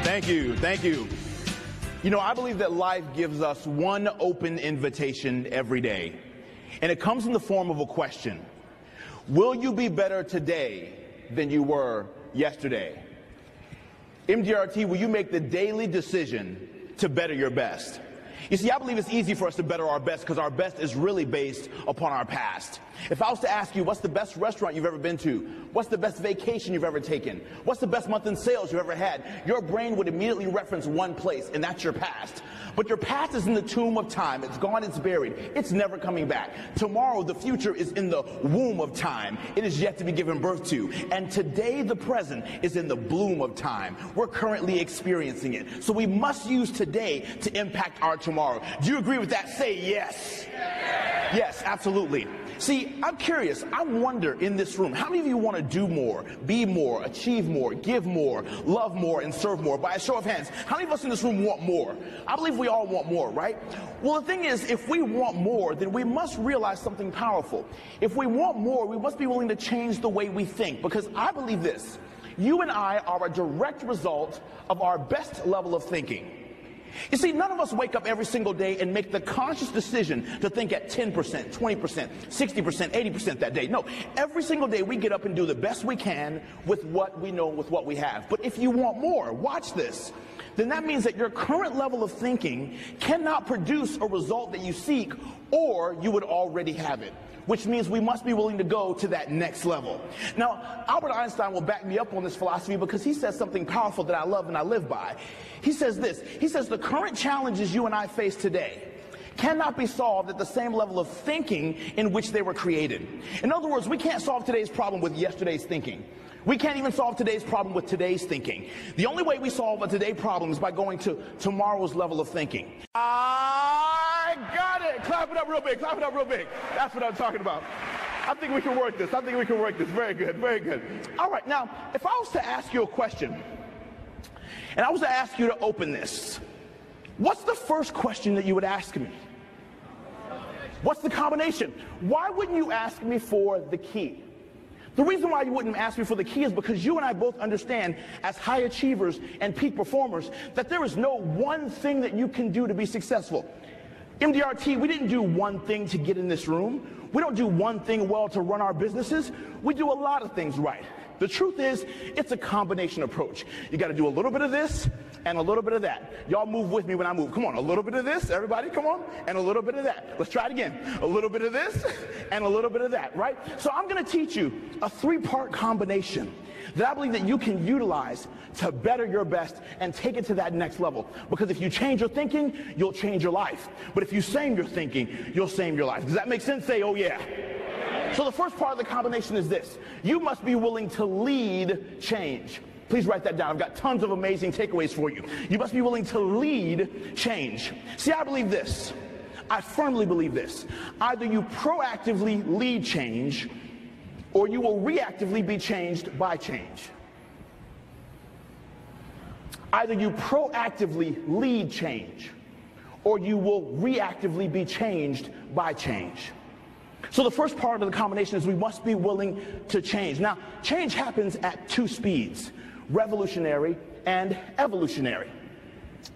Thank you. Thank you. You know, I believe that life gives us one open invitation every day, and it comes in the form of a question. Will you be better today than you were yesterday? MDRT, will you make the daily decision to better your best? You see, I believe it's easy for us to better our best because our best is really based upon our past. If I was to ask you, what's the best restaurant you've ever been to? What's the best vacation you've ever taken? What's the best month in sales you've ever had? Your brain would immediately reference one place, and that's your past. But your past is in the tomb of time. It's gone, it's buried. It's never coming back. Tomorrow, the future is in the womb of time. It is yet to be given birth to. And today, the present is in the bloom of time. We're currently experiencing it. So we must use today to impact our tomorrow. Do you agree with that? Say yes. Yes, absolutely. See, I'm curious. I wonder in this room, how many of you want to do more, be more, achieve more, give more, love more, and serve more? By a show of hands, how many of us in this room want more? I believe we all want more, right? Well, the thing is, if we want more, then we must realize something powerful. If we want more, we must be willing to change the way we think, because I believe this. You and I are a direct result of our best level of thinking. You see, none of us wake up every single day and make the conscious decision to think at 10%, 20%, 60%, 80% that day. No, every single day we get up and do the best we can with what we know, with what we have. But if you want more, watch this, then that means that your current level of thinking cannot produce a result that you seek, or you would already have it. Which means we must be willing to go to that next level. Now, Albert Einstein will back me up on this philosophy because he says something powerful that I love and I live by. He says this, he says the current challenges you and I face today cannot be solved at the same level of thinking in which they were created. In other words, we can't solve today's problem with yesterday's thinking. We can't even solve today's problem with today's thinking. The only way we solve a today problem is by going to tomorrow's level of thinking. I got it. Clap it up real big. Clap it up real big. That's what I'm talking about. I think we can work this. I think we can work this. Very good. Very good. All right. Now, if I was to ask you a question, and I was to ask you to open this, what's the first question that you would ask me? What's the combination? Why wouldn't you ask me for the key? The reason why you wouldn't ask me for the key is because you and I both understand, as high achievers and peak performers, that there is no one thing that you can do to be successful. MDRT, we didn't do one thing to get in this room. We don't do one thing well to run our businesses. We do a lot of things right. The truth is, it's a combination approach. You got to do a little bit of this and a little bit of that. Y'all move with me when I move. Come on, a little bit of this, everybody, come on, and a little bit of that. Let's try it again. A little bit of this and a little bit of that, right? So I'm going to teach you a three-part combination that I believe that you can utilize to better your best and take it to that next level. Because if you change your thinking, you'll change your life. But if you same your thinking, you'll same your life. Does that make sense? Say, oh yeah. So the first part of the combination is this. You must be willing to lead change. Please write that down. I've got tons of amazing takeaways for you. You must be willing to lead change. See, I believe this. I firmly believe this. Either you proactively lead change, or you will reactively be changed by change. Either you proactively lead change, or you will reactively be changed by change. So the first part of the combination is we must be willing to change. Now, change happens at two speeds, revolutionary and evolutionary.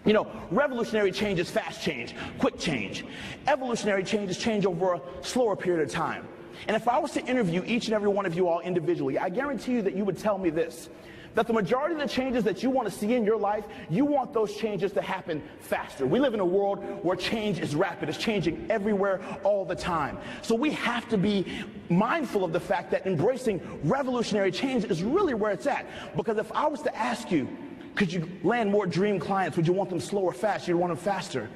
You know, revolutionary change is fast change, quick change. Evolutionary change is change over a slower period of time. And if I was to interview each and every one of you all individually, I guarantee you that you would tell me this, that the majority of the changes that you want to see in your life, you want those changes to happen faster. We live in a world where change is rapid. It's changing everywhere all the time. So we have to be mindful of the fact that embracing revolutionary change is really where it's at. Because if I was to ask you, could you land more dream clients? Would you want them slow or fast? You'd want them faster.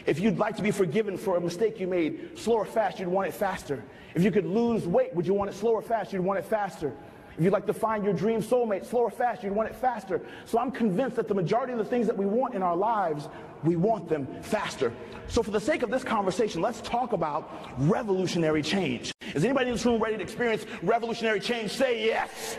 If you'd like to be forgiven for a mistake you made, slow or fast, you'd want it faster. If you could lose weight, would you want it slow or fast? You'd want it faster. If you'd like to find your dream soulmate, slow or fast, you'd want it faster. So I'm convinced that the majority of the things that we want in our lives, we want them faster. So for the sake of this conversation, let's talk about revolutionary change. Is anybody in this room ready to experience revolutionary change? Say yes.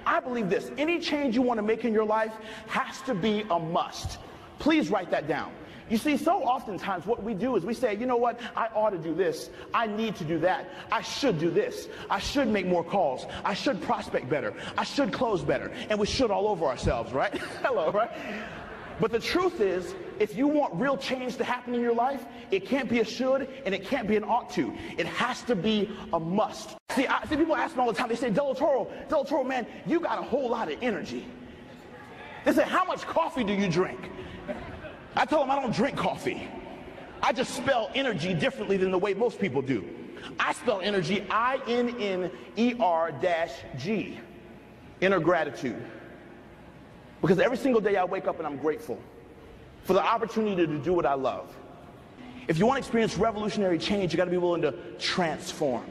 I believe this. Any change you want to make in your life has to be a must. Please write that down. You see, so oftentimes what we do is we say, you know what, I ought to do this, I need to do that, I should do this, I should make more calls, I should prospect better, I should close better, and we should all over ourselves, right? Hello, right? But the truth is, if you want real change to happen in your life, it can't be a should and it can't be an ought to. It has to be a must. See, people ask me all the time, they say, Delatorro, man, you got a whole lot of energy. They say, how much coffee do you drink? I tell them I don't drink coffee. I just spell energy differently than the way most people do. I spell energy I-N-N-E-R-G, inner gratitude. Because every single day I wake up and I'm grateful for the opportunity to do what I love. If you want to experience revolutionary change, you got to be willing to transform.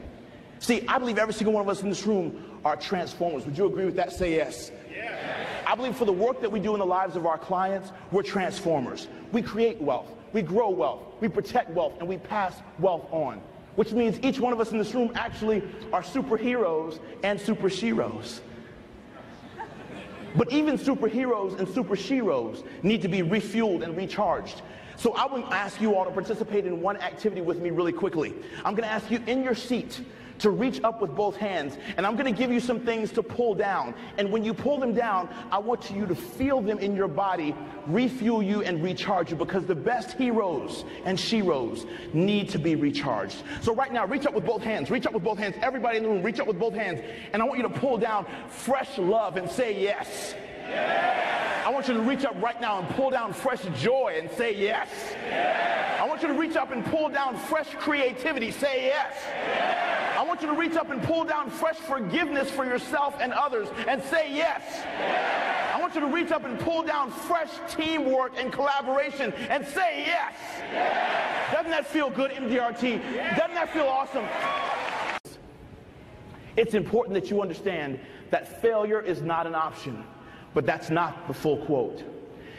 See, I believe every single one of us in this room are transformers. Would you agree with that? Say yes. Yes. I believe for the work that we do in the lives of our clients, we're transformers. We create wealth, we grow wealth, we protect wealth, and we pass wealth on. Which means each one of us in this room actually are superheroes and super sheroes. But even superheroes and super sheroes need to be refueled and recharged. So I would ask you all to participate in one activity with me really quickly. I'm going to ask you in your seat to reach up with both hands, and I'm going to give you some things to pull down. And when you pull them down, I want you to feel them in your body, refuel you and recharge you, because the best heroes and sheroes need to be recharged. So right now, reach up with both hands. Reach up with both hands. Everybody in the room, reach up with both hands. And I want you to pull down fresh love and say yes. Yes. I want you to reach up right now and pull down fresh joy and say yes. Yes. I want you to reach up and pull down fresh creativity. Say yes. Yes. I want you to reach up and pull down fresh forgiveness for yourself and others and say yes. Yes. I want you to reach up and pull down fresh teamwork and collaboration and say yes. Yes. Doesn't that feel good, MDRT? Yes. Doesn't that feel awesome? It's important that you understand that failure is not an option. But that's not the full quote.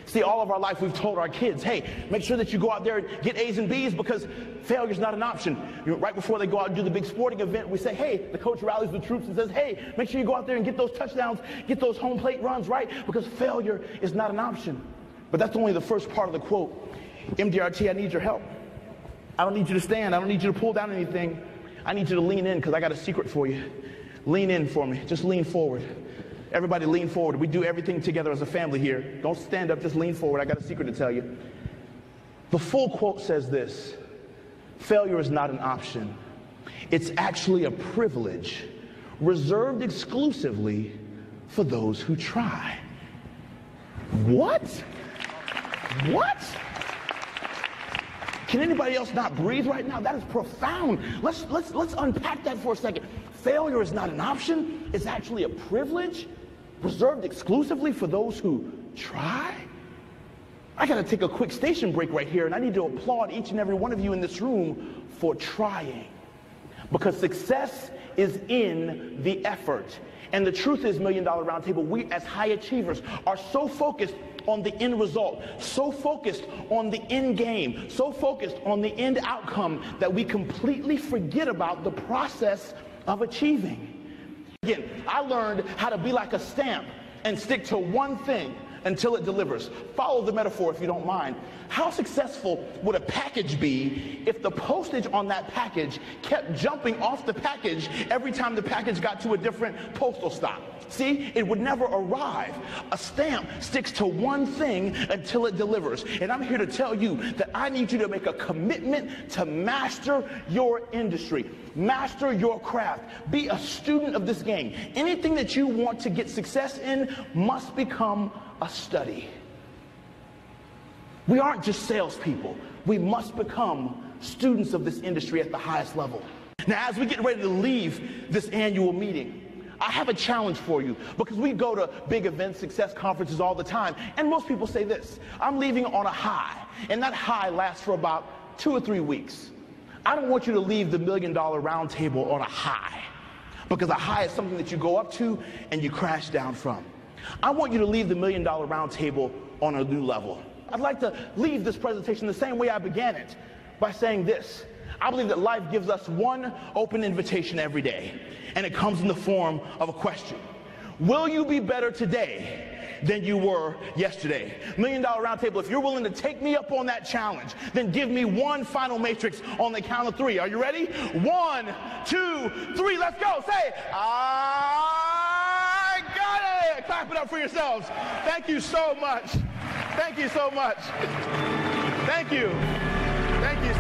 See, all of our life we've told our kids, hey, make sure that you go out there and get A's and B's because failure's not an option. Right before they go out and do the big sporting event, we say, hey, the coach rallies the troops and says, hey, make sure you go out there and get those touchdowns, get those home plate runs, right? Because failure is not an option. But that's only the first part of the quote. MDRT, I need your help. I don't need you to stand. I don't need you to pull down anything. I need you to lean in because I got a secret for you. Lean in for me. Just lean forward. Everybody lean forward. We do everything together as a family here. Don't stand up, just lean forward. I got a secret to tell you. The full quote says this: failure is not an option. It's actually a privilege reserved exclusively for those who try. What? What? Can anybody else not breathe right now? That is profound. Let's unpack that for a second. Failure is not an option. It's actually a privilege reserved exclusively for those who try. I got to take a quick station break right here, and I need to applaud each and every one of you in this room for trying. Because success is in the effort. And the truth is, $1 Million Roundtable, we as high achievers are so focused on the end result, so focused on the end game, so focused on the end outcome that we completely forget about the process of achieving. Again, I learned how to be like a stamp and stick to one thing until it delivers. Follow the metaphor if you don't mind. How successful would a package be if the postage on that package kept jumping off the package every time the package got to a different postal stop? See, it would never arrive. A stamp sticks to one thing until it delivers. And I'm here to tell you that I need you to make a commitment to master your industry, master your craft, be a student of this game. Anything that you want to get success in must become a study. We aren't just salespeople. We must become students of this industry at the highest level. Now, as we get ready to leave this annual meeting, I have a challenge for you, because we go to big events, success conferences all the time, and most people say this: I'm leaving on a high, and that high lasts for about 2 or 3 weeks. I don't want you to leave the $1 Million Roundtable on a high, because a high is something that you go up to and you crash down from. I want you to leave the $1 Million Roundtable on a new level. I'd like to leave this presentation the same way I began it, by saying this: I believe that life gives us one open invitation every day, and it comes in the form of a question. Will you be better today than you were yesterday. $1 Million Roundtable, if you're willing to take me up on that challenge, then give me one final matrix on the count of 3. Are you ready? 1, 2, 3, let's go. Say, I got it. Clap it up for yourselves. Thank you so much. Thank you so much. Thank you. Thank you.